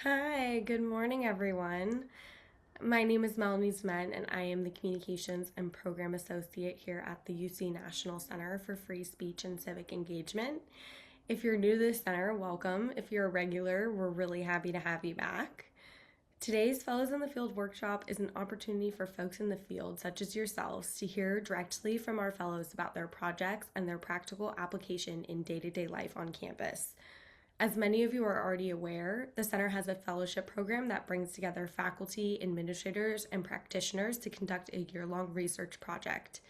Hi, good morning, everyone. My name is Melanie Zment, and I am the Communications and Program Associate here at the UC National Center for Free Speech and Civic Engagement. If you're new to the center, welcome. If you're a regular, we're really happy to have you back. Today's Fellows in the Field workshop is an opportunity for folks in the field, such as yourselves, to hear directly from our fellows about their projects and their practical application in day to day life on campus. As many of you are already aware, the Center has a fellowship program that brings together faculty, administrators, and practitioners to conduct a year-long research project.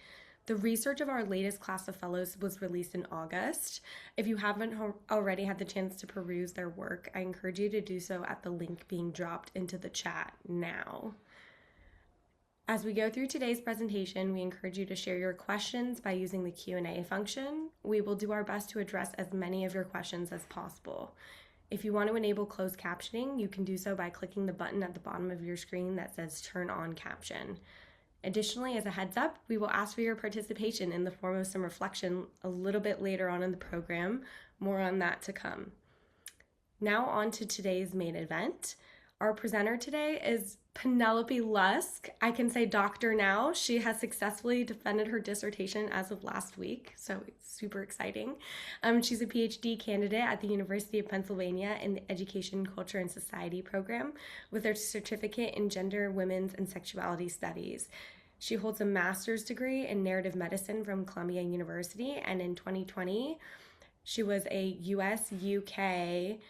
The research of our latest class of fellows was released in August. If you haven't already had the chance to peruse their work, I encourage you to do so at the link being dropped into the chat now. As we go through today's presentation, we encourage you to share your questions by using the Q&A function. We will do our best to address as many of your questions as possible. If you want to enable closed captioning, you can do so by clicking the button at the bottom of your screen that says Turn on Caption. Additionally, as a heads up, we will ask for your participation in the form of some reflection a little bit later on in the program. More on that to come. Now on to today's main event. Our presenter today is Penelope Lusk. I can say doctor now. She has successfully defended her dissertation as of last week, so it's super exciting. She's a PhD candidate at the University of Pennsylvania in the Education, Culture, and Society program with her certificate in Gender, Women's, and Sexuality Studies. She holds a master's degree in narrative medicine from Columbia University, and in 2020, she was a US UK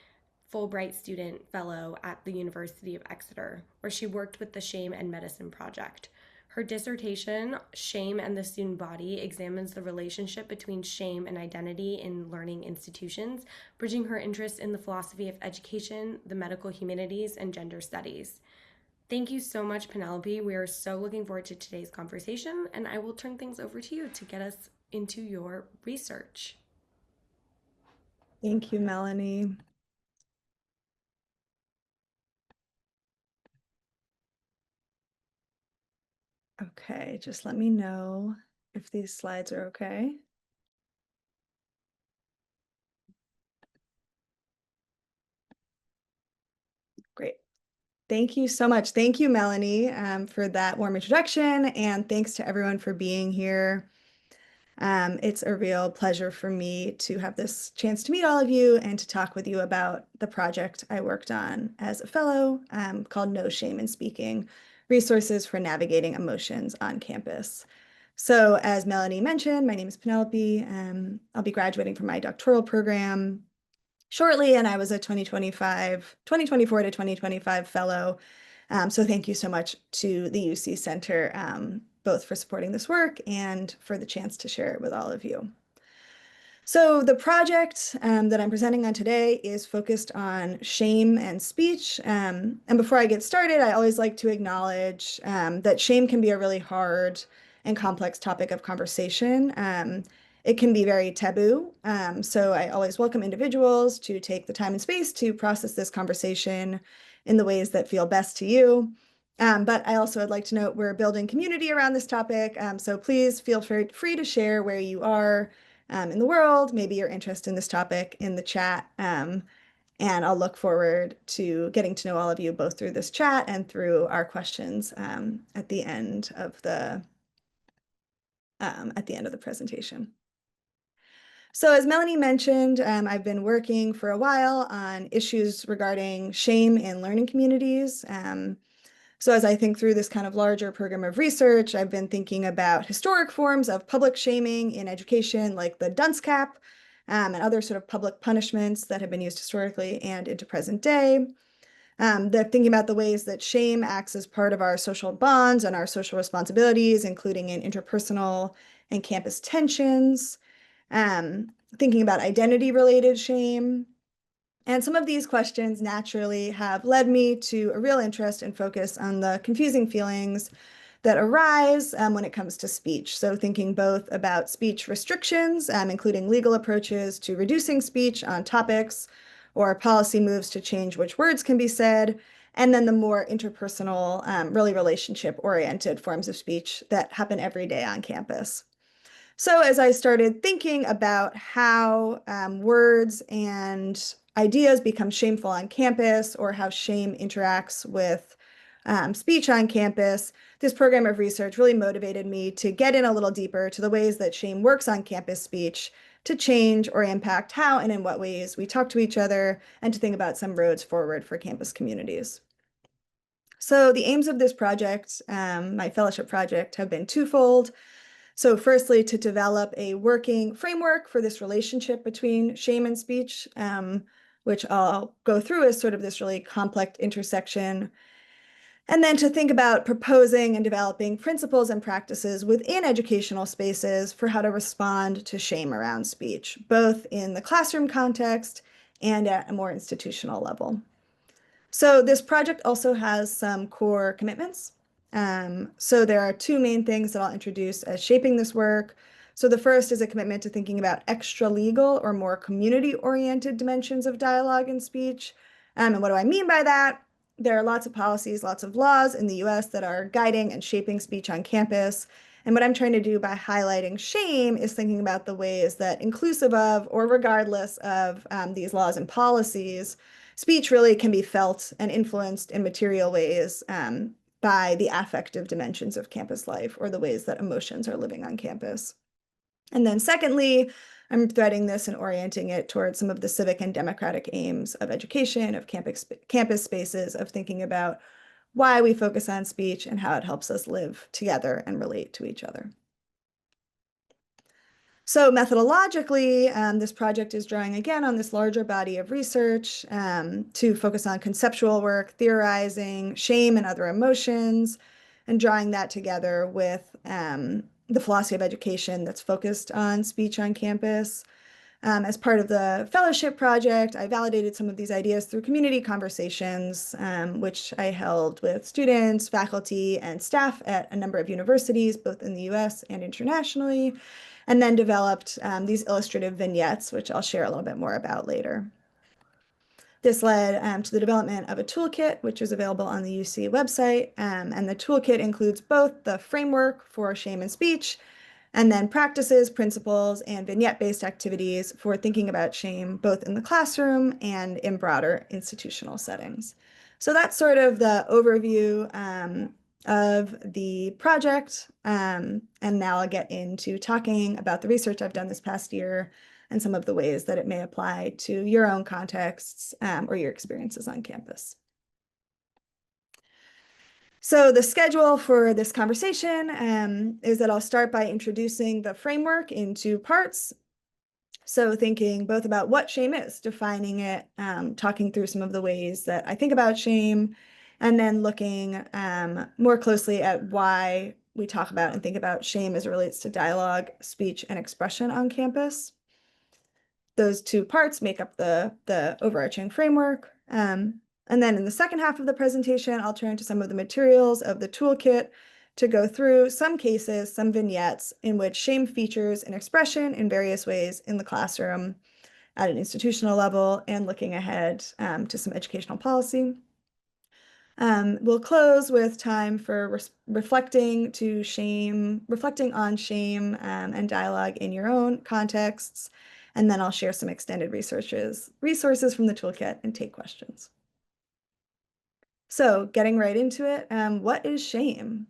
Fulbright Student Fellow at the University of Exeter, where she worked with the Shame and Medicine Project. Her dissertation, Shame and the Student Body, examines the relationship between shame and identity in learning institutions, bridging her interest in the philosophy of education, the medical humanities, and gender studies. Thank you so much, Penelope. We are so looking forward to today's conversation, and I will turn things over to you to get us into your research. Thank you, Melanie. Okay, just let me know if these slides are okay. Great. Thank you so much. Thank you, Melanie, for that warm introduction, and thanks to everyone for being here. It's a real pleasure for me to have this chance to meet all of you and to talk with you about the project I worked on as a fellow called No Shame in Speaking, Resources for Navigating Emotions on Campus. So as Melanie mentioned, my name is Penelope. I'll be graduating from my doctoral program shortly, and I was a 2024 to 2025 fellow. So thank you so much to the UC Center, both for supporting this work and for the chance to share it with all of you. So the project that I'm presenting on today is focused on shame and speech. And before I get started, I always like to acknowledge that shame can be a really hard and complex topic of conversation. It can be very taboo. So I always welcome individuals to take the time and space to process this conversation in the ways that feel best to you. But I also would like to note we're building community around this topic. So please feel free to share where you are in the world, maybe your interest in this topic in the chat. And I'll look forward to getting to know all of you both through this chat and through our questions at the end of the presentation. So as Melanie mentioned, I've been working for a while on issues regarding shame in learning communities. So as I think through this kind of larger program of research, I've been thinking about historic forms of public shaming in education, like the dunce cap, and other sort of public punishments that have been used historically and into present day. They're thinking about the ways that shame acts as part of our social bonds and our social responsibilities, including in interpersonal and campus tensions. Thinking about identity-related shame. And some of these questions naturally have led me to a real interest and focus on the confusing feelings that arise when it comes to speech. So thinking both about speech restrictions, including legal approaches to reducing speech on topics or policy moves to change which words can be said, and then the more interpersonal, really relationship-oriented forms of speech that happen every day on campus. So as I started thinking about how words and ideas become shameful on campus or how shame interacts with speech on campus, this program of research really motivated me to get in a little deeper to the ways that shame works on campus speech to change or impact how and in what ways we talk to each other and to think about some roads forward for campus communities. So the aims of this project, my fellowship project, have been twofold. So firstly, to develop a working framework for this relationship between shame and speech, which I'll go through as sort of this really complex intersection. And then to think about proposing and developing principles and practices within educational spaces for how to respond to shame around speech, both in the classroom context and at a more institutional level. So this project also has some core commitments. So there are two main things that I'll introduce as shaping this work. So the first is a commitment to thinking about extra legal or more community-oriented dimensions of dialogue and speech. And what do I mean by that? There are lots of policies, lots of laws in the US that are guiding and shaping speech on campus. And what I'm trying to do by highlighting shame is thinking about the ways that inclusive of or regardless of these laws and policies, speech really can be felt and influenced in material ways by the affective dimensions of campus life or the ways that emotions are living on campus. And then secondly, I'm threading this and orienting it towards some of the civic and democratic aims of education, of campus spaces, of thinking about why we focus on speech and how it helps us live together and relate to each other. So methodologically, this project is drawing again on this larger body of research to focus on conceptual work, theorizing shame and other emotions, and drawing that together with the philosophy of education that's focused on speech on campus. As part of the fellowship project, I validated some of these ideas through community conversations, which I held with students, faculty, and staff at a number of universities, both in the US and internationally, and then developed these illustrative vignettes, which I'll share a little bit more about later. This led to the development of a toolkit, which is available on the UC website, and the toolkit includes both the framework for shame and speech, and then practices, principles, and vignette-based activities for thinking about shame, both in the classroom and in broader institutional settings. So that's sort of the overview of the project. And now I'll get into talking about the research I've done this past year and some of the ways that it may apply to your own contexts or your experiences on campus. So the schedule for this conversation is that I'll start by introducing the framework in two parts. So thinking both about what shame is, defining it, talking through some of the ways that I think about shame, and then looking more closely at why we talk about and think about shame as it relates to dialogue, speech, and expression on campus. Those two parts make up the overarching framework. And then in the second half of the presentation, I'll turn to some of the materials of the toolkit to go through some cases, some vignettes in which shame features an expression in various ways in the classroom at an institutional level and looking ahead to some educational policy. We'll close with time for reflecting on shame and dialogue in your own contexts. And then I'll share some extended resources from the toolkit and take questions. So getting right into it, what is shame?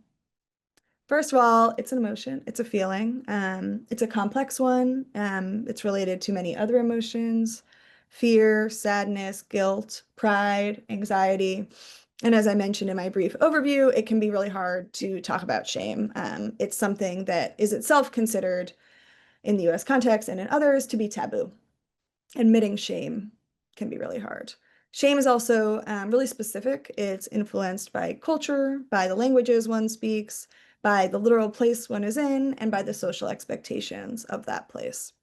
First of all, it's an emotion, it's a feeling. It's a complex one. It's related to many other emotions, fear, sadness, guilt, pride, anxiety. And as I mentioned in my brief overview, it can be really hard to talk about shame. It's something that is itself considered in the US context and in others to be taboo. Admitting shame can be really hard. Shame is also really specific. It's influenced by culture, by the languages one speaks, by the literal place one is in, and by the social expectations of that place.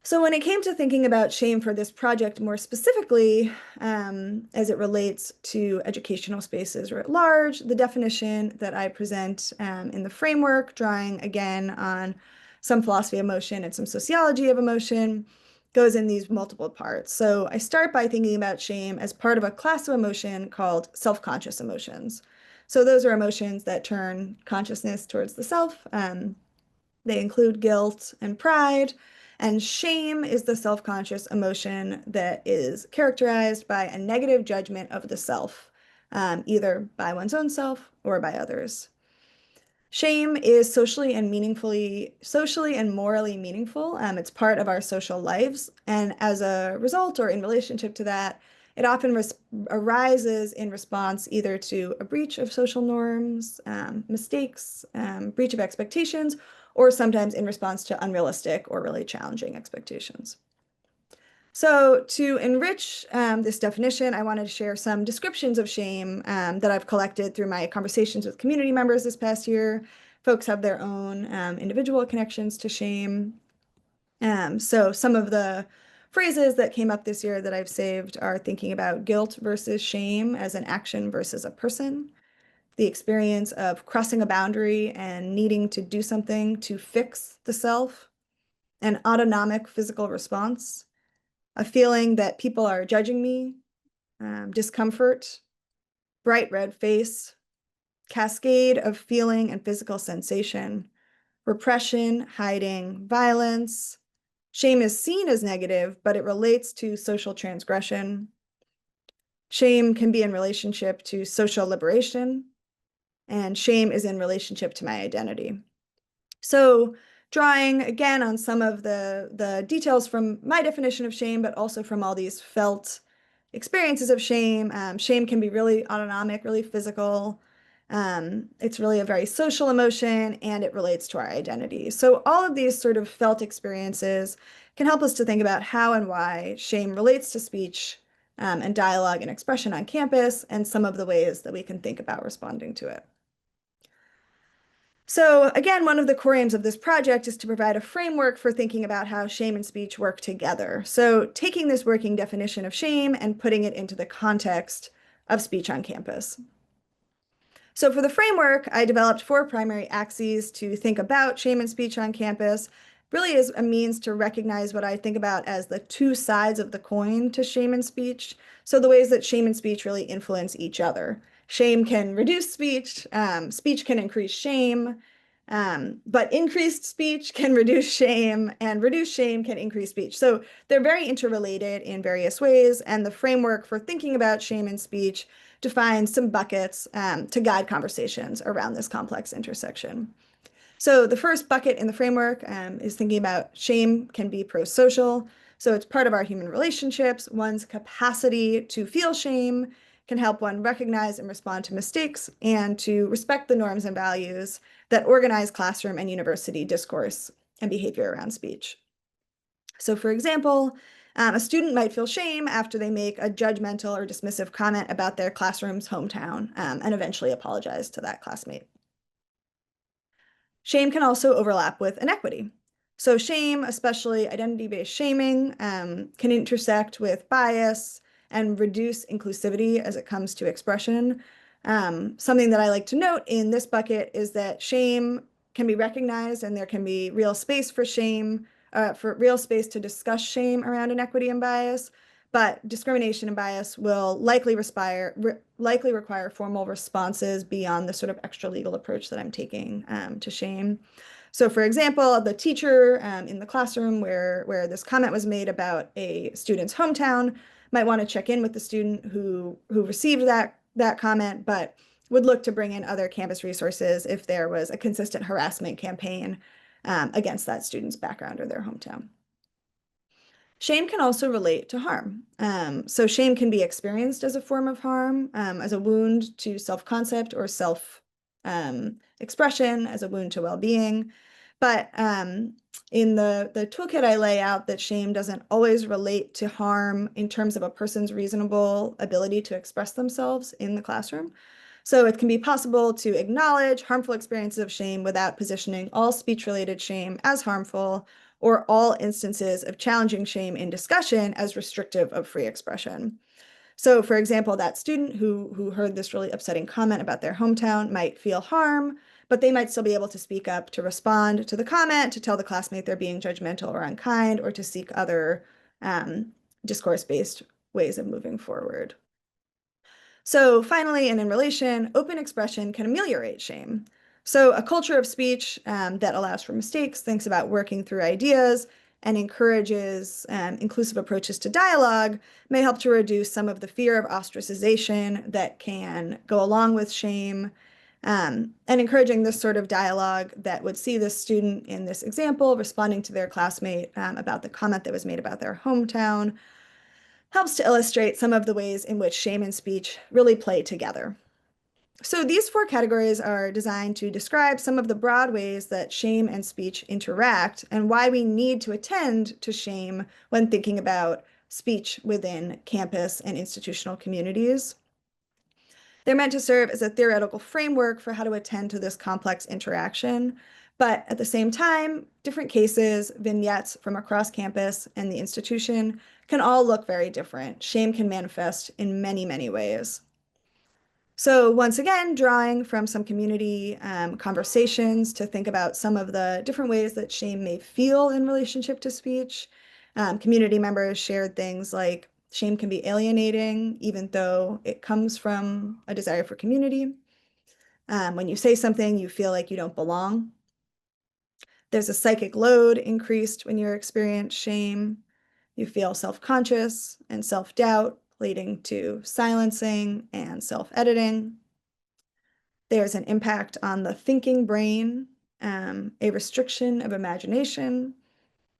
So when it came to thinking about shame for this project more specifically, as it relates to educational spaces writ large, the definition that I present in the framework, drawing again on some philosophy of emotion and some sociology of emotion, goes in these multiple parts. So I start by thinking about shame as part of a class of emotion called self-conscious emotions. So those are emotions that turn consciousness towards the self. They include guilt and pride. And shame is the self-conscious emotion that is characterized by a negative judgment of the self, either by one's own self or by others. Shame is socially and morally meaningful. It's part of our social lives. And as a result or in relationship to that, it often arises in response either to a breach of social norms, mistakes, breach of expectations, or sometimes in response to unrealistic or really challenging expectations. So to enrich this definition, I wanted to share some descriptions of shame that I've collected through my conversations with community members this past year. Folks have their own individual connections to shame. So some of the phrases that came up this year that I've saved are thinking about guilt versus shame as an action versus a person, the experience of crossing a boundary and needing to do something to fix the self, an autonomic physical response, a feeling that people are judging me, discomfort, bright red face, cascade of feeling and physical sensation, repression, hiding, violence. Shame is seen as negative, but it relates to social transgression. Shame can be in relationship to social liberation, and shame is in relationship to my identity. So drawing again on some of the details from my definition of shame, but also from all these felt experiences of shame. Shame can be really autonomic, really physical. It's really a very social emotion, and it relates to our identity. So all of these sort of felt experiences can help us to think about how and why shame relates to speech and dialogue and expression on campus, and some of the ways that we can think about responding to it. So again, one of the core aims of this project is to provide a framework for thinking about how shame and speech work together. So taking this working definition of shame and putting it into the context of speech on campus. So for the framework, I developed 4 primary axes to think about shame and speech on campus, really as a means to recognize what I think about as the 2 sides of the coin to shame and speech. So the ways that shame and speech really influence each other. Shame can reduce speech, speech can increase shame, but increased speech can reduce shame, and reduced shame can increase speech. So they're very interrelated in various ways, and the framework for thinking about shame and speech defines some buckets to guide conversations around this complex intersection. So the first bucket in the framework is thinking about shame can be pro-social. So it's part of our human relationships. One's capacity to feel shame can help one recognize and respond to mistakes and to respect the norms and values that organize classroom and university discourse and behavior around speech. So for example, a student might feel shame after they make a judgmental or dismissive comment about their classroom's hometown and eventually apologize to that classmate. Shame can also overlap with inequity. So shame, especially identity-based shaming, can intersect with bias and reduce inclusivity as it comes to expression. Something that I like to note in this bucket is that shame can be recognized and there can be real space for shame, for real space to discuss shame around inequity and bias, but discrimination and bias will likely require formal responses beyond the sort of extra legal approach that I'm taking to shame. So for example, the teacher in the classroom where this comment was made about a student's hometown might want to check in with the student who received that comment, but would look to bring in other campus resources if there was a consistent harassment campaign against that student's background or their hometown. Shame can also relate to harm. So shame can be experienced as a form of harm, as a wound to self-concept or self-expression, as a wound to well-being. But in the toolkit, I lay out that shame doesn't always relate to harm in terms of a person's reasonable ability to express themselves in the classroom. So it can be possible to acknowledge harmful experiences of shame without positioning all speech-related shame as harmful or all instances of challenging shame in discussion as restrictive of free expression. So for example, that student who heard this really upsetting comment about their hometown might feel harm, but they might still be able to speak up to respond to the comment, to tell the classmate they're being judgmental or unkind, or to seek other discourse-based ways of moving forward. So finally, and in relation, open expression can ameliorate shame. So a culture of speech that allows for mistakes, thinks about working through ideas, and encourages inclusive approaches to dialogue may help to reduce some of the fear of ostracization that can go along with shame, and encouraging this sort of dialogue that would see this student in this example responding to their classmate about the comment that was made about their hometown helps to illustrate some of the ways in which shame and speech really play together. So these four categories are designed to describe some of the broad ways that shame and speech interact and why we need to attend to shame when thinking about speech within campus and institutional communities. They're meant to serve as a theoretical framework for how to attend to this complex interaction, but at the same time, different cases, vignettes from across campus and the institution can all look very different. Shame can manifest in many, many ways. So once again, drawing from some community conversations to think about some of the different ways that shame may feel in relationship to speech. Community members shared things like shame can be alienating, even though it comes from a desire for community. When you say something, you feel like you don't belong. There's a psychic load increased when you experience shame. You feel self-conscious and self-doubt, leading to silencing and self-editing. There's an impact on the thinking brain, a restriction of imagination,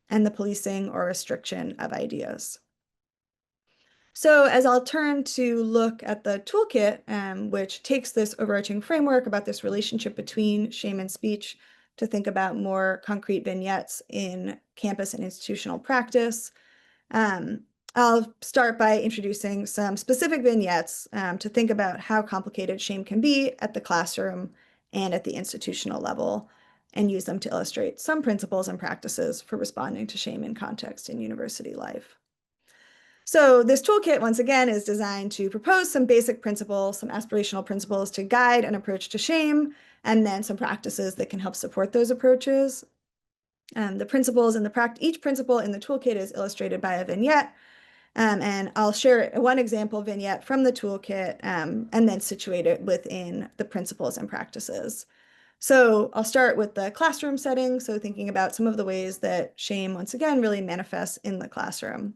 and the policing or restriction of ideas. So as I'll turn to look at the toolkit, which takes this overarching framework about this relationship between shame and speech to think about more concrete vignettes in campus and institutional practice, I'll start by introducing some specific vignettes to think about how complicated shame can be at the classroom and at the institutional level, and use them to illustrate some principles and practices for responding to shame in context in university life. So this toolkit, once again, is designed to propose some basic principles, some aspirational principles to guide an approach to shame, and then some practices that can help support those approaches. The principles and each principle in the toolkit is illustrated by a vignette, and I'll share one example vignette from the toolkit and then situate it within the principles and practices. So I'll start with the classroom setting, so thinking about some of the ways that shame, once again, really manifests in the classroom.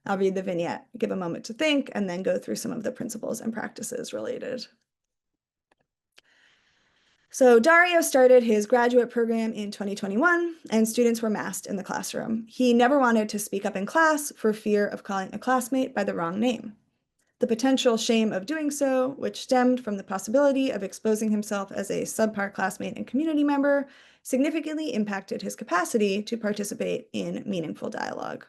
I'll read the vignette, give a moment to think, and then go through some of the principles and practices related. So Dario started his graduate program in 2021, and students were masked in the classroom. He never wanted to speak up in class for fear of calling a classmate by the wrong name. The potential shame of doing so, which stemmed from the possibility of exposing himself as a subpar classmate and community member, significantly impacted his capacity to participate in meaningful dialogue.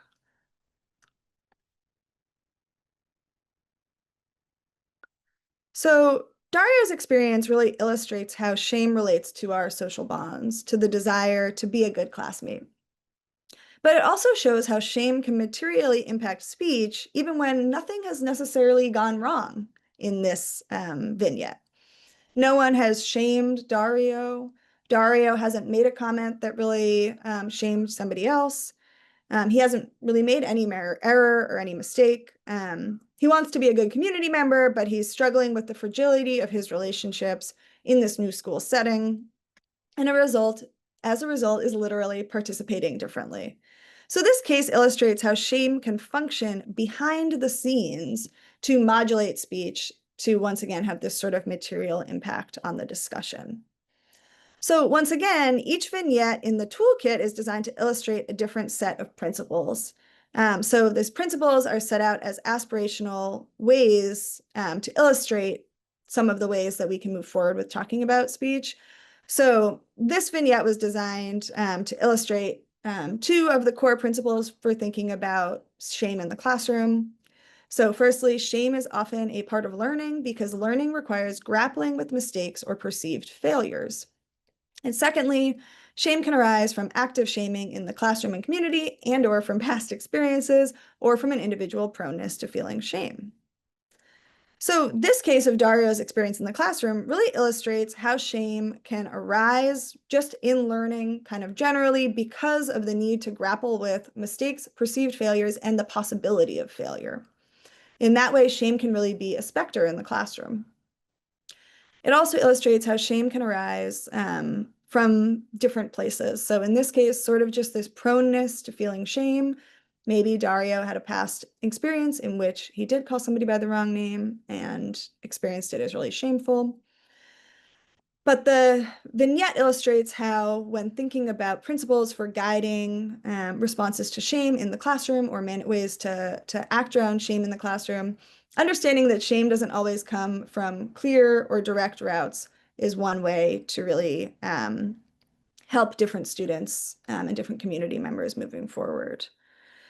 So Dario's experience really illustrates how shame relates to our social bonds, to the desire to be a good classmate. But it also shows how shame can materially impact speech, even when nothing has necessarily gone wrong in this vignette. No one has shamed Dario. Dario hasn't made a comment that really shamed somebody else. He hasn't really made any error or any mistake. He wants to be a good community member, but he's struggling with the fragility of his relationships in this new school setting. And as a result, is literally participating differently. So this case illustrates how shame can function behind the scenes to modulate speech to once again have this sort of material impact on the discussion. So once again, each vignette in the toolkit is designed to illustrate a different set of principles. So these principles are set out as aspirational ways to illustrate some of the ways that we can move forward with talking about speech. So this vignette was designed to illustrate two of the core principles for thinking about shame in the classroom. So firstly, shame is often a part of learning because learning requires grappling with mistakes or perceived failures. And secondly, shame can arise from active shaming in the classroom and community and/or from past experiences or from an individual proneness to feeling shame. So this case of Dario's experience in the classroom really illustrates how shame can arise just in learning kind of generally because of the need to grapple with mistakes, perceived failures, and the possibility of failure. In that way, shame can really be a specter in the classroom. It also illustrates how shame can arise from different places. So in this case, sort of just this proneness to feeling shame. Maybe Dario had a past experience in which he did call somebody by the wrong name and experienced it as really shameful. But the vignette illustrates how, when thinking about principles for guiding responses to shame in the classroom or ways to act around shame in the classroom, understanding that shame doesn't always come from clear or direct routes is one way to really help different students and different community members moving forward.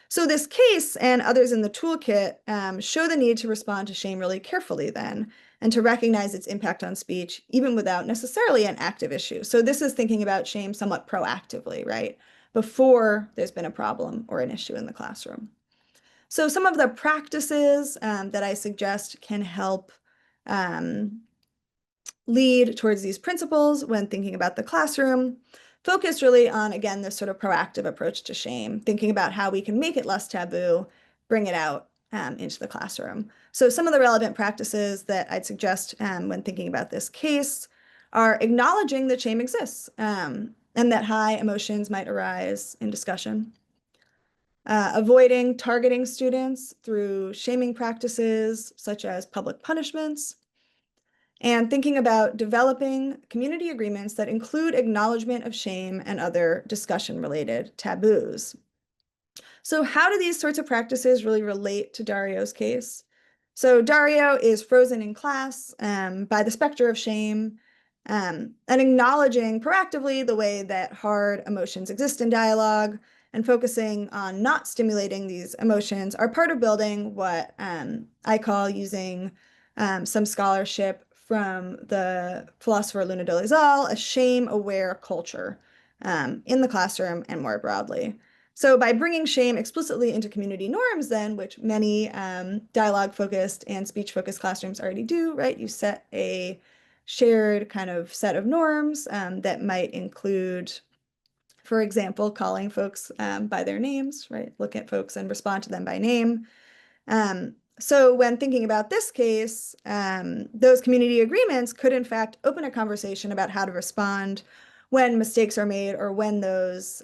So this case and others in the toolkit show the need to respond to shame really carefully then, and to recognize its impact on speech, even without necessarily an active issue. So this is thinking about shame somewhat proactively, right? Before there's been a problem or an issue in the classroom. So some of the practices that I suggest can help lead towards these principles when thinking about the classroom. Focus really on, again, this sort of proactive approach to shame, thinking about how we can make it less taboo, bring it out into the classroom. So some of the relevant practices that I'd suggest when thinking about this case are acknowledging that shame exists and that high emotions might arise in discussion. Avoiding targeting students through shaming practices such as public punishments, and thinking about developing community agreements that include acknowledgement of shame and other discussion-related taboos. So how do these sorts of practices really relate to Dario's case? So Dario is frozen in class by the specter of shame, and acknowledging proactively the way that hard emotions exist in dialogue and focusing on not stimulating these emotions are part of building what I call, using some scholarship from the philosopher Luna Dolezal, a shame-aware culture in the classroom and more broadly. So by bringing shame explicitly into community norms then, which many dialogue-focused and speech-focused classrooms already do, right? You set a shared kind of set of norms that might include, for example, calling folks by their names, right? Look at folks and respond to them by name. So when thinking about this case, those community agreements could in fact open a conversation about how to respond when mistakes are made or when those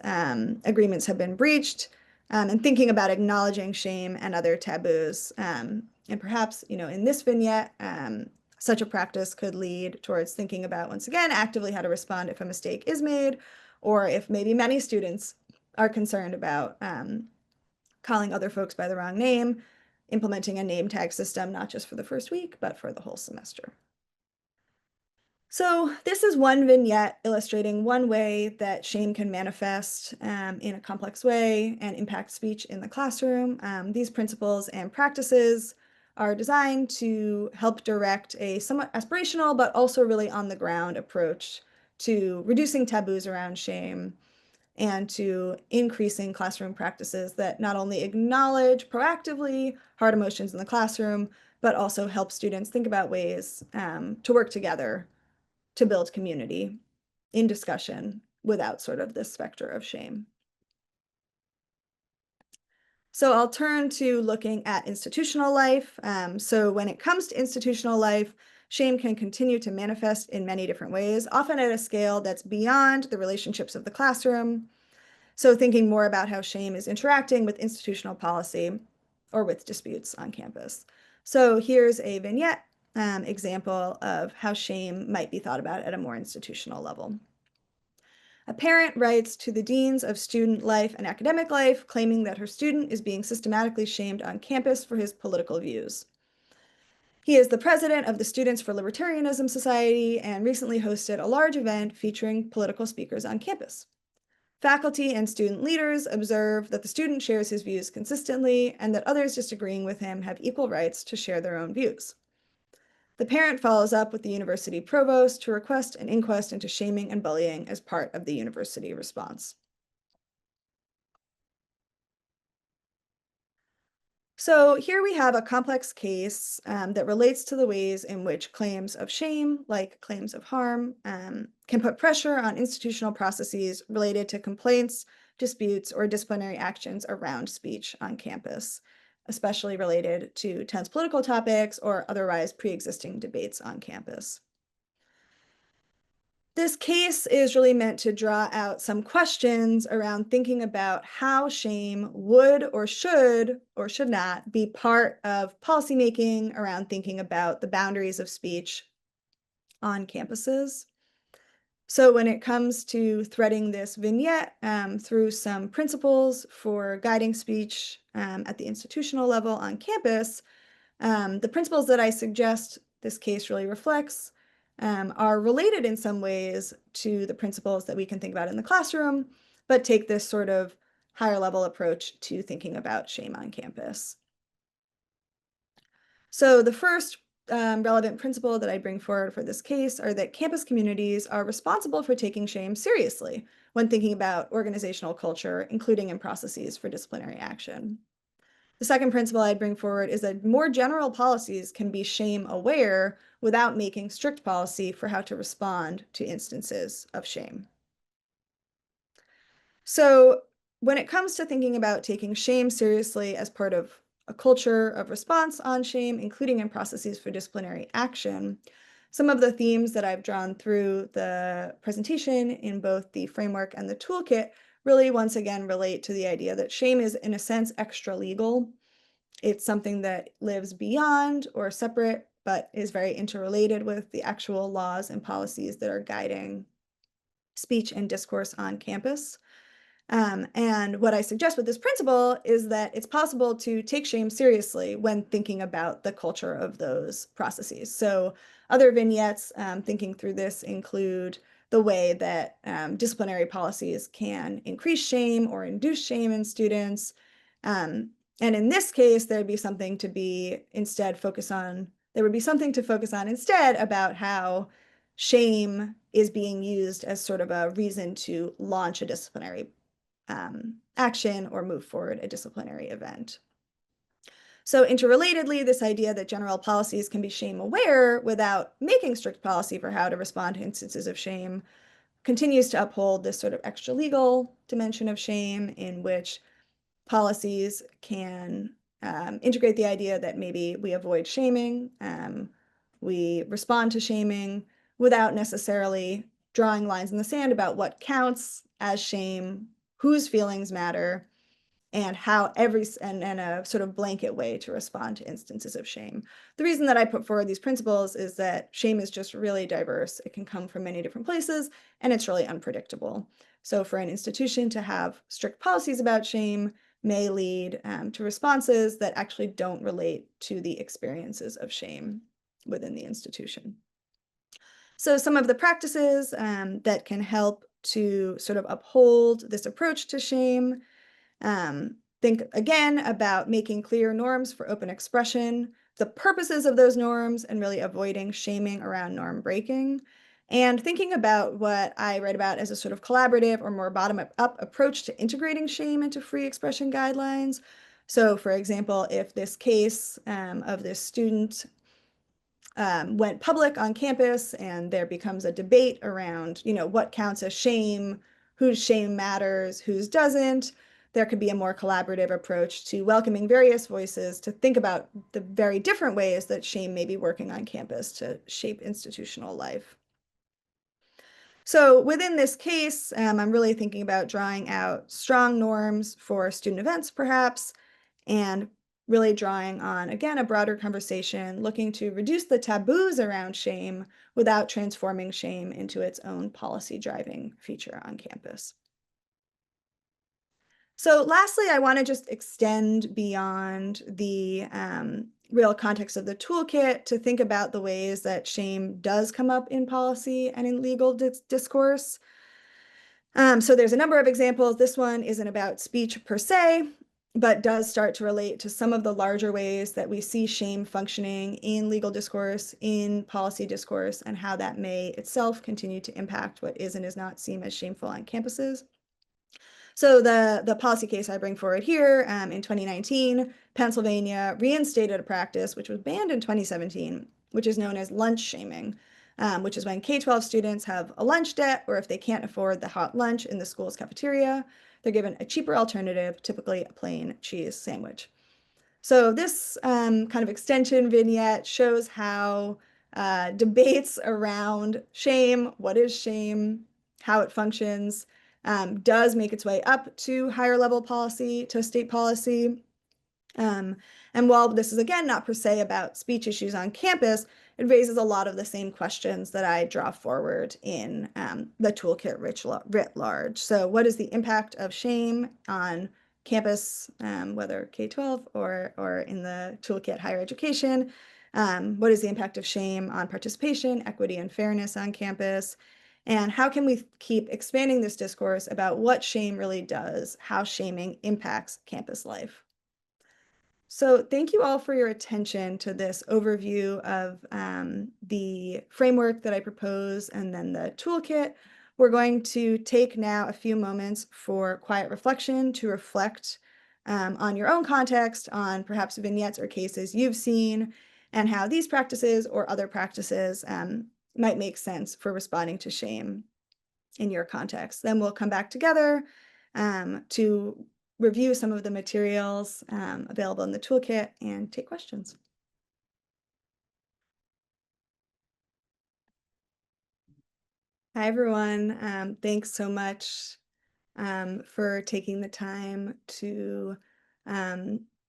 agreements have been breached, and thinking about acknowledging shame and other taboos. And perhaps, in this vignette, such a practice could lead towards thinking about, once again, actively how to respond if a mistake is made, or if maybe many students are concerned about calling other folks by the wrong name, implementing a name tag system, not just for the first week, but for the whole semester. So this is one vignette illustrating one way that shame can manifest in a complex way and impact speech in the classroom. These principles and practices are designed to help direct a somewhat aspirational, but also really on-the-ground approach to reducing taboos around shame and to increasing classroom practices that not only acknowledge proactively hard emotions in the classroom, but also help students think about ways to work together to build community in discussion without sort of this specter of shame. So I'll turn to looking at institutional life. So when it comes to institutional life, shame can continue to manifest in many different ways, often at a scale that's beyond the relationships of the classroom. So thinking more about how shame is interacting with institutional policy or with disputes on campus. So here's a vignette example of how shame might be thought about at a more institutional level. A parent writes to the deans of student life and academic life, claiming that her student is being systematically shamed on campus for his political views. He is the president of the Students for Libertarianism Society and recently hosted a large event featuring political speakers on campus. Faculty and student leaders observe that the student shares his views consistently and that others disagreeing with him have equal rights to share their own views. The parent follows up with the university provost to request an inquest into shaming and bullying as part of the university response. So here we have a complex case that relates to the ways in which claims of shame, like claims of harm, can put pressure on institutional processes related to complaints, disputes, or disciplinary actions around speech on campus, especially related to tense political topics or otherwise pre-existing debates on campus. This case is really meant to draw out some questions around thinking about how shame would or should not be part of policymaking around thinking about the boundaries of speech on campuses. So when it comes to threading this vignette through some principles for guiding speech at the institutional level on campus, the principles that I suggest this case really reflects are related in some ways to the principles that we can think about in the classroom, but take this sort of higher level approach to thinking about shame on campus. So the first relevant principle that I bring forward for this case are that campus communities are responsible for taking shame seriously when thinking about organizational culture, including in processes for disciplinary action. The second principle I'd bring forward is that more general policies can be shame aware without making strict policy for how to respond to instances of shame. So when it comes to thinking about taking shame seriously as part of a culture of response on shame, including in processes for disciplinary action, some of the themes that I've drawn through the presentation in both the framework and the toolkit really once again relate to the idea that shame is in a sense extra legal. It's something that lives beyond or separate, but is very interrelated with the actual laws and policies that are guiding speech and discourse on campus. And what I suggest with this principle is that it's possible to take shame seriously when thinking about the culture of those processes. So other vignettes thinking through this include the way that disciplinary policies can increase shame or induce shame in students. And in this case, there would be something to focus on instead about how shame is being used as sort of a reason to launch a disciplinary action or move forward a disciplinary event. So interrelatedly, this idea that general policies can be shame aware without making strict policy for how to respond to instances of shame continues to uphold this sort of extra legal dimension of shame in which policies can integrate the idea that maybe we avoid shaming, we respond to shaming without necessarily drawing lines in the sand about what counts as shame, whose feelings matter, and how and a sort of blanket way to respond to instances of shame. The reason that I put forward these principles is that shame is just really diverse. It can come from many different places, and it's really unpredictable. So for an institution to have strict policies about shame may lead to responses that actually don't relate to the experiences of shame within the institution. So some of the practices that can help to sort of uphold this approach to shame, think again about making clear norms for open expression, the purposes of those norms, and really avoiding shaming around norm breaking, and thinking about what I write about as a sort of collaborative or more bottom-up approach to integrating shame into free expression guidelines. So for example, if this case of this student went public on campus and there becomes a debate around, what counts as shame, whose shame matters, whose doesn't, there could be a more collaborative approach to welcoming various voices to think about the very different ways that shame may be working on campus to shape institutional life. So within this case, I'm really thinking about drawing out strong norms for student events, perhaps, and really drawing on, again, a broader conversation, looking to reduce the taboos around shame without transforming shame into its own policy driving feature on campus. So lastly, I want to just extend beyond the real context of the toolkit to think about the ways that shame does come up in policy and in legal discourse. So there's a number of examples. This one isn't about speech per se, but does start to relate to some of the larger ways that we see shame functioning in legal discourse, in policy discourse, and how that may itself continue to impact what is and is not seen as shameful on campuses. So the policy case I bring forward here, in 2019, Pennsylvania reinstated a practice which was banned in 2017, which is known as lunch shaming, which is when K-12 students have a lunch debt, or if they can't afford the hot lunch in the school's cafeteria, they're given a cheaper alternative, typically a plain cheese sandwich. So this kind of extension vignette shows how debates around shame, what is shame, how it functions, does make its way up to higher level policy, to state policy. Um, and while this is, again, not per se about speech issues on campus, it raises a lot of the same questions that I draw forward in the toolkit writ large. So what is the impact of shame on campus, whether K-12 or in the toolkit higher education? What is the impact of shame on participation, equity, and fairness on campus? And how can we keep expanding this discourse about what shame really does, how shaming impacts campus life? So thank you all for your attention to this overview of the framework that I propose and then the toolkit. We're going to take now a few moments for quiet reflection to reflect on your own context, on perhaps vignettes or cases you've seen, and how these practices or other practices might make sense for responding to shame in your context. Then we'll come back together to review some of the materials available in the toolkit and take questions. Hi, everyone. Thanks so much for taking the time to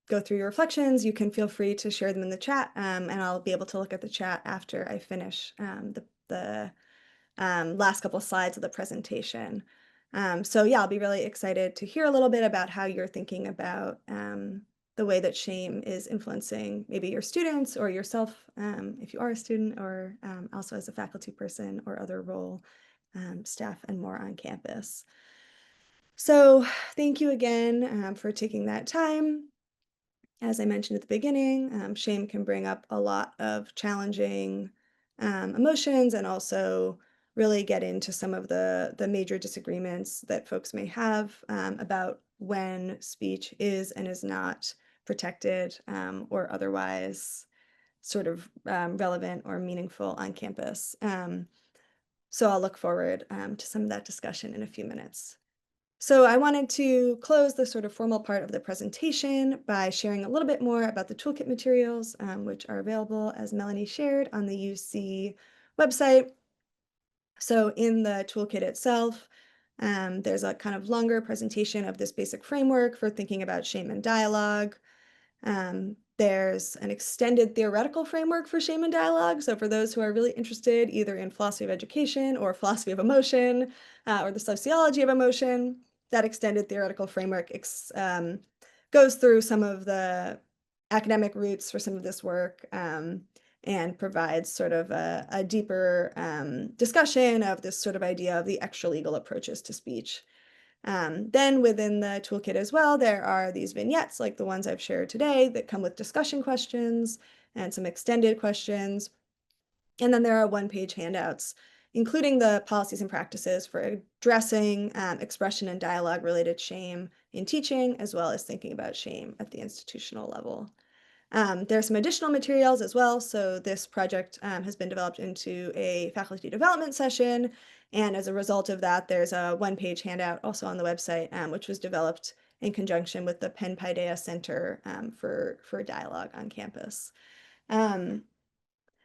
go through your reflections. You can feel free to share them in the chat, and I'll be able to look at the chat after I finish the last couple slides of the presentation. So yeah, I'll be really excited to hear a little bit about how you're thinking about the way that shame is influencing maybe your students or yourself, if you are a student, or also as a faculty person or other role, staff and more on campus. So thank you again for taking that time. As I mentioned at the beginning, shame can bring up a lot of challenging emotions and also really get into some of the major disagreements that folks may have about when speech is and is not protected or otherwise sort of relevant or meaningful on campus. So I'll look forward to some of that discussion in a few minutes. So I wanted to close the sort of formal part of the presentation by sharing a little bit more about the toolkit materials, which are available, as Melanie shared, on the UC website. So in the toolkit itself, there's a kind of longer presentation of this basic framework for thinking about shame and dialogue. There's an extended theoretical framework for shame and dialogue. So for those who are really interested either in philosophy of education or philosophy of emotion or the sociology of emotion, that extended theoretical framework goes through some of the academic roots for some of this work and provides sort of a deeper discussion of this sort of idea of the extra-legal approaches to speech. Then within the toolkit as well, there are these vignettes like the ones I've shared today that come with discussion questions and some extended questions. And then there are one-page handouts, including the policies and practices for addressing expression and dialogue-related shame in teaching, as well as thinking about shame at the institutional level. There are some additional materials as well. So this project has been developed into a faculty development session. And as a result of that, there's a one-page handout also on the website, which was developed in conjunction with the Penn Paideia Center for Dialogue on campus.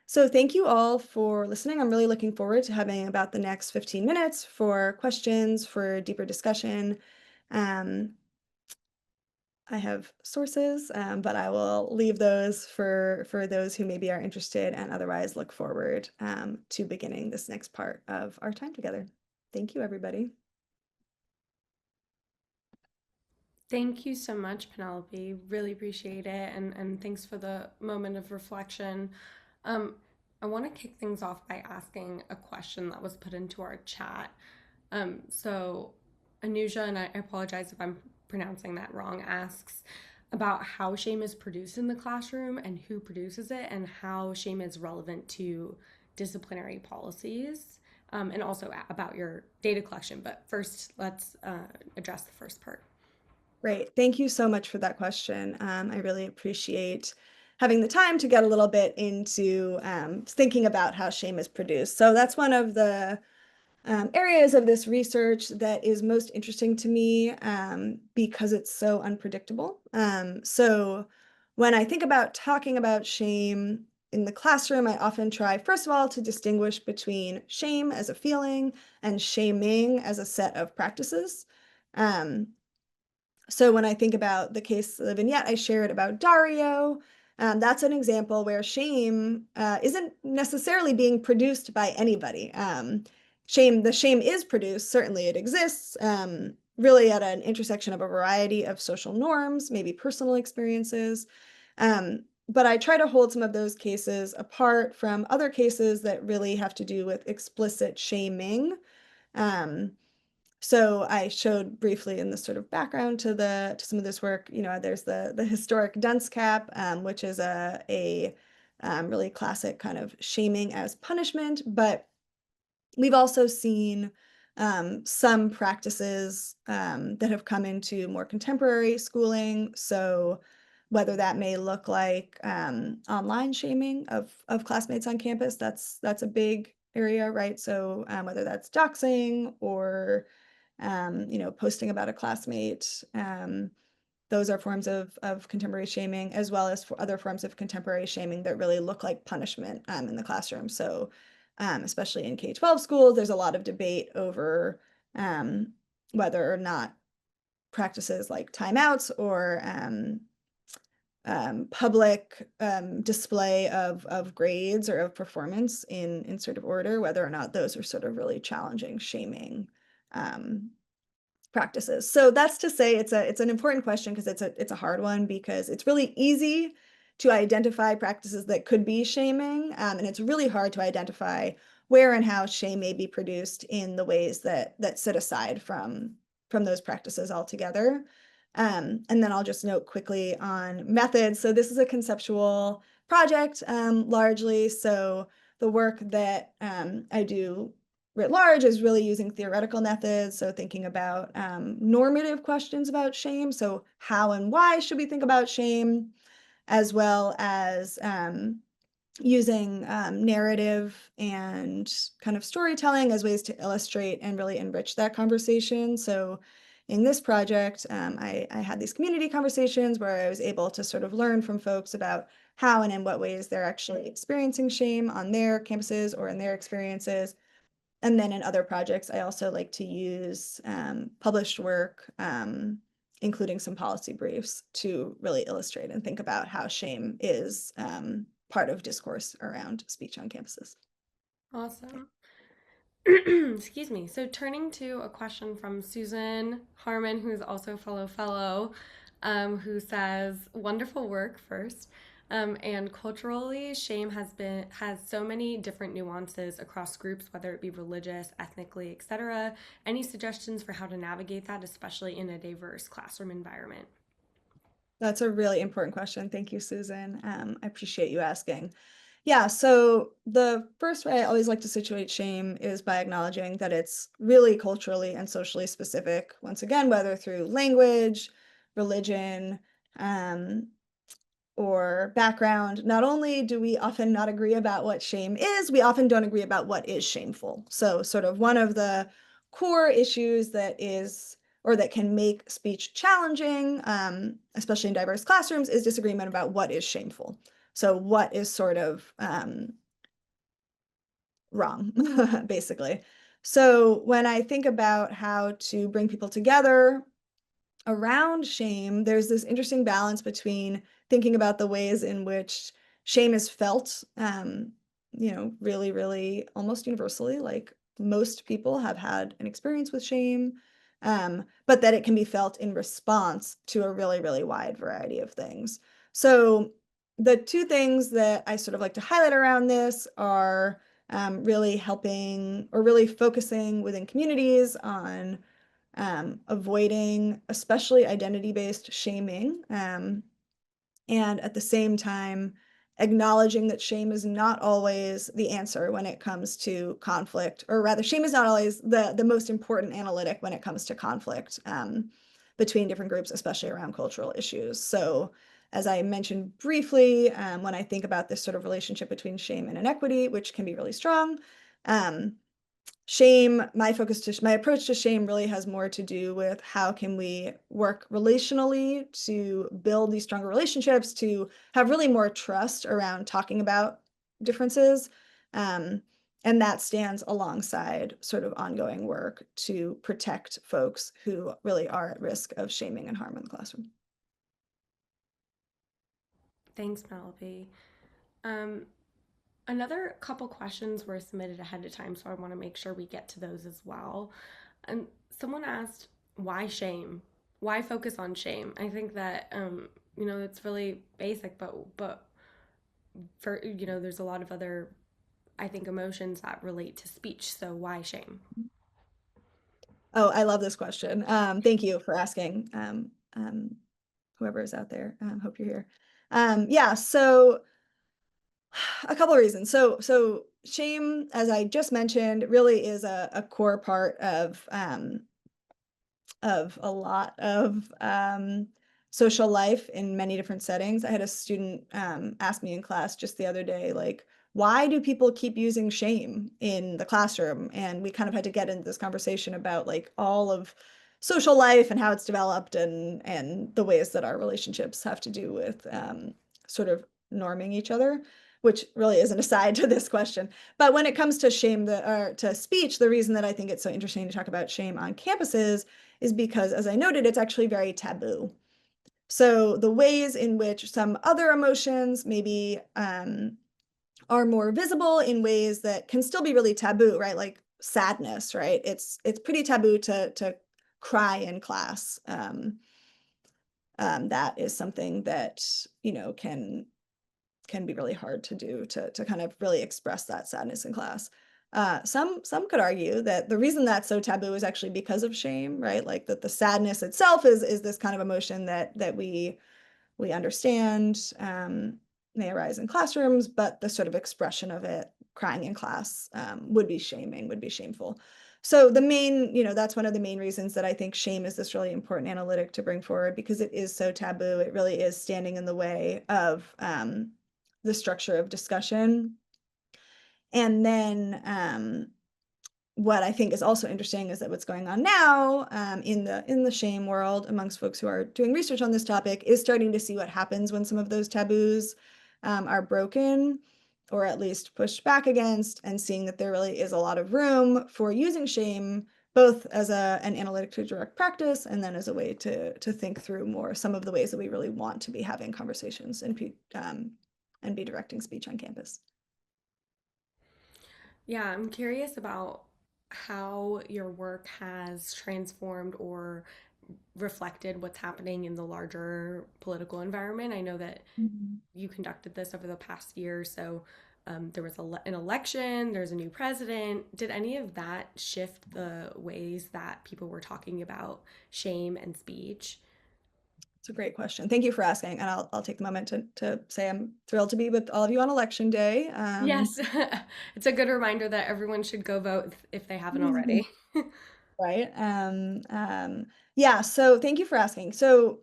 So thank you all for listening. I'm really looking forward to having about the next 15 minutes for questions, for deeper discussion. I have sources, but I will leave those for those who maybe are interested and otherwise look forward to beginning this next part of our time together. Thank you, everybody. Thank you so much, Penelope. Really appreciate it. And thanks for the moment of reflection. Um, I want to kick things off by asking a question that was put into our chat. So, Anuja, and I apologize if I'm pronouncing that wrong, asks about how shame is produced in the classroom and who produces it, and how shame is relevant to disciplinary policies, and also about your data collection. But first, let's address the first part. Great. Thank you so much for that question. I really appreciate having the time to get a little bit into thinking about how shame is produced. So that's one of the areas of this research that is most interesting to me because it's so unpredictable. So when I think about talking about shame, in the classroom, I often try, first of all, to distinguish between shame as a feeling and shaming as a set of practices. Um, so when I think about the case, the vignette I shared about Dario, that's an example where shame isn't necessarily being produced by anybody. The shame is produced, certainly it exists, really at an intersection of a variety of social norms, maybe personal experiences. But I try to hold some of those cases apart from other cases that really have to do with explicit shaming. Um, so I showed briefly in the sort of background to some of this work, there's the historic dunce cap, which is a really classic kind of shaming as punishment, but we've also seen some practices that have come into more contemporary schooling. So whether that may look like online shaming of classmates on campus, that's a big area, right? So whether that's doxing or posting about a classmate, those are forms of contemporary shaming, as well as for other forms of contemporary shaming that really look like punishment in the classroom. So especially in K-12 schools, there's a lot of debate over whether or not practices like timeouts or public display of grades or of performance in sort of order, whether or not those are sort of really challenging shaming practices. So that's to say it's an important question because it's a hard one because it's really easy to identify practices that could be shaming, and it's really hard to identify where and how shame may be produced in the ways that sit aside from those practices altogether. And then I'll just note quickly on methods. So this is a conceptual project largely. So the work that I do writ large is really using theoretical methods. So thinking about normative questions about shame. So how and why should we think about shame, as well as using narrative and kind of storytelling as ways to illustrate and really enrich that conversation. So in this project, I had these community conversations where I was able to sort of learn from folks about how and in what ways they're actually experiencing shame on their campuses or in their experiences. And then in other projects, I also like to use published work, including some policy briefs, to really illustrate and think about how shame is part of discourse around speech on campuses. Awesome. Excuse me. So, turning to a question from Susan Harmon, who's also fellow, who says, "Wonderful work first. And culturally, shame has so many different nuances across groups, whether it be religious, ethnically, etc. Any suggestions for how to navigate that, especially in a diverse classroom environment?" That's a really important question. Thank you, Susan. I appreciate you asking. Yeah, so the first way I always like to situate shame is by acknowledging that it's really culturally and socially specific, once again, whether through language, religion, um, or background. Not only do we often not agree about what shame is, we often don't agree about what is shameful. So, sort of one of the core issues that is or that can make speech challenging, especially in diverse classrooms, is disagreement about what is shameful. So, what is sort of wrong, basically. So, when I think about how to bring people together around shame, there's this interesting balance between thinking about the ways in which shame is felt, really, really almost universally, like most people have had an experience with shame, but that it can be felt in response to a really, really wide variety of things. So the two things that I sort of like to highlight around this are really helping or really focusing within communities on avoiding especially identity-based shaming, and at the same time acknowledging that shame is not always the answer when it comes to conflict, or rather shame is not always the most important analytic when it comes to conflict between different groups, especially around cultural issues. So as I mentioned briefly, when I think about this sort of relationship between shame and inequity, which can be really strong, shame, my approach to shame really has more to do with how can we work relationally to build these stronger relationships, to have really more trust around talking about differences. Um, and that stands alongside sort of ongoing work to protect folks who really are at risk of shaming and harm in the classroom. Thanks, Penelope. Um, Another couple questions were submitted ahead of time, so I want to make sure we get to those as well. And someone asked, why shame? Why focus on shame? I think that it's really basic, but for there's a lot of other, I think, emotions that relate to speech. So why shame? Oh, I love this question. Thank you for asking. Whoever is out there, hope you're here. Yeah, so a couple of reasons. So shame, as I just mentioned, really is a core part of a lot of social life in many different settings. I had a student ask me in class just the other day, like, why do people keep using shame in the classroom? And we kind of had to get into this conversation about like all of social life and how it's developed and the ways that our relationships have to do with sort of norming each other, which really is an aside to this question. But when it comes to shame, to speech, the reason that I think it's so interesting to talk about shame on campuses is because, as I noted, it's actually very taboo. So the ways in which some other emotions maybe are more visible in ways that can still be really taboo, right? Like sadness, right? It's pretty taboo to cry in class. That is something that can be really hard to do to kind of really express that sadness in class. Some could argue that the reason that's so taboo is actually because of shame, right? Like that the sadness itself is this kind of emotion that we understand, may arise in classrooms, but the sort of expression of it, crying in class, would be shaming, would be shameful. So that's one of the main reasons that I think shame is this really important analytic to bring forward because it is so taboo. It really is standing in the way of the structure of discussion. And then what I think is also interesting is that what's going on now in the shame world amongst folks who are doing research on this topic is starting to see what happens when some of those taboos are broken or at least pushed back against, and seeing that there really is a lot of room for using shame both as an analytic to direct practice and then as a way to think through more some of the ways that we really want to be having conversations and be directing speech on campus. Yeah, I'm curious about how your work has transformed or reflected what's happening in the larger political environment. I know that Mhm. you conducted this over the past year, so there was an election, there's a new president. Did any of that shift the ways that people were talking about shame and speech? It's a great question. Thank you for asking, and I'll take the moment to say I'm thrilled to be with all of you on election day. Yes, it's a good reminder that everyone should go vote if they haven't already. Right. Yeah. So thank you for asking. So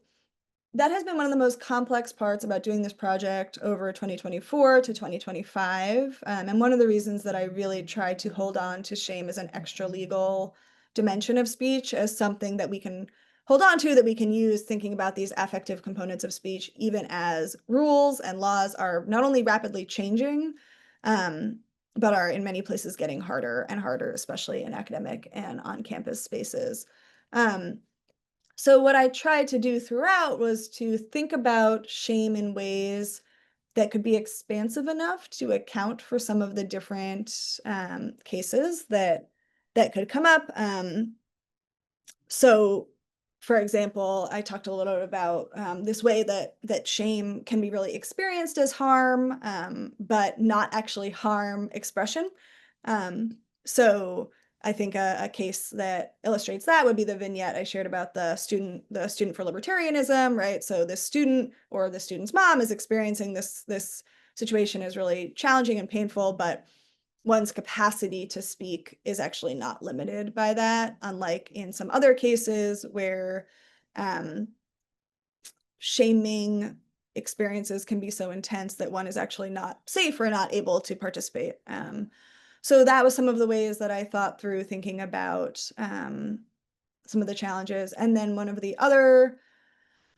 that has been one of the most complex parts about doing this project over 2024 to 2025. And one of the reasons that I really tried to hold on to shame as an extra legal dimension of speech, as something that we can hold on to, that we can use thinking about these affective components of speech, even as rules and laws are not only rapidly changing, um, but are in many places getting harder and harder, especially in academic and on campus spaces. Um, so what I tried to do throughout was to think about shame in ways that could be expansive enough to account for some of the different cases that could come up. So, for example, I talked a little bit about this way that shame can be really experienced as harm, but not actually harm expression. So, I think a case that illustrates that would be the vignette I shared about the student for libertarianism, right? So, this student or the student's mom is experiencing this situation is really challenging and painful, but one's capacity to speak is actually not limited by that, unlike in some other cases where um, shaming experiences can be so intense that one is actually not safe or not able to participate. So that was some of the ways that I thought through thinking about some of the challenges. And then one of the other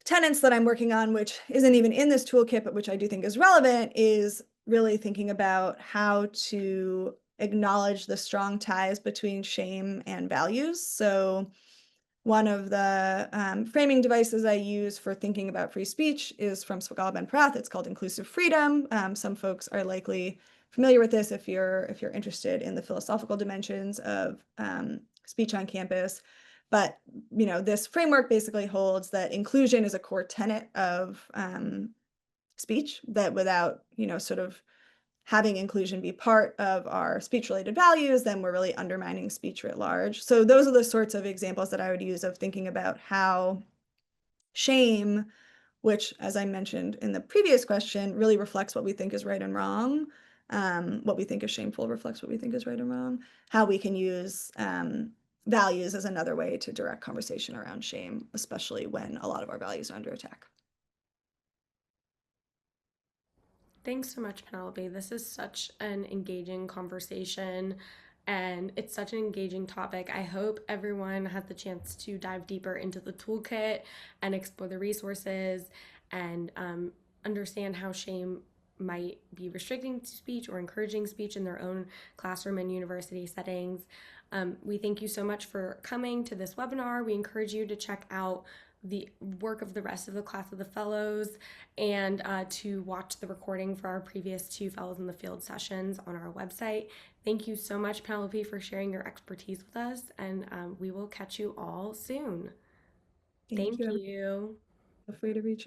tenets that I'm working on, which isn't even in this toolkit, but which I do think is relevant, is really thinking about how to acknowledge the strong ties between shame and values. So one of the framing devices I use for thinking about free speech is from Swagala Ben Prath. It's called inclusive freedom. Some folks are likely familiar with this if you're interested in the philosophical dimensions of speech on campus. But this framework basically holds that inclusion is a core tenet of speech. That without sort of having inclusion be part of our speech-related values, then we're really undermining speech writ large. So those are the sorts of examples that I would use of thinking about how shame, which, as I mentioned in the previous question, really reflects what we think is right and wrong. What we think is shameful reflects what we think is right and wrong. How we can use values as another way to direct conversation around shame, especially when a lot of our values are under attack. Thanks so much, Penelope. This is such an engaging conversation and it's such an engaging topic. I hope everyone has the chance to dive deeper into the toolkit and explore the resources and understand how shame might be restricting speech or encouraging speech in their own classroom and university settings. We thank you so much for coming to this webinar. We encourage you to check out the work of the rest of the class of the fellows and to watch the recording for our previous two Fellows in the Field sessions on our website. Thank you so much, Penelope, for sharing your expertise with us, and we will catch you all soon. Thank Thank you. you. Feel free to reach